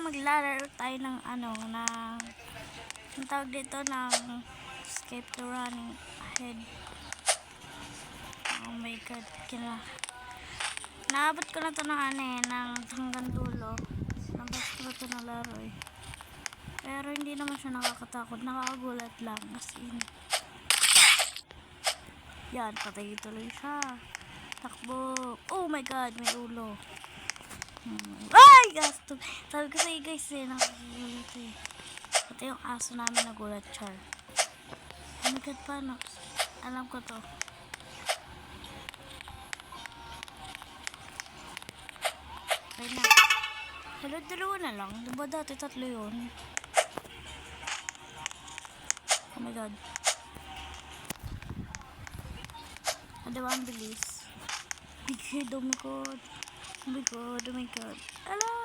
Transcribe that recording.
maglalaro tayo ng ng ang tawag dito ng escape to running ahead. Oh my god, naabot ko na to ng ng hanggang dulo. Nabas ko na to na laro eh. Pero hindi naman siya nakakatakot, nakakagulat lang as in. Yan, patay tuloy siya. Takbo. Oh my god, may ulo. Ay, gasto. Sabi ko sa'yo guys eh, nakakagulat eh. Pati yung aso namin nagulat, char. Oh my god, paano? Alam ko to. Okay na. Dalawa na lang. Diba dati tatlo yun? Oh my god. Diba ang bilis? Big head, oh my god. Oh my god, oh my god. Ala!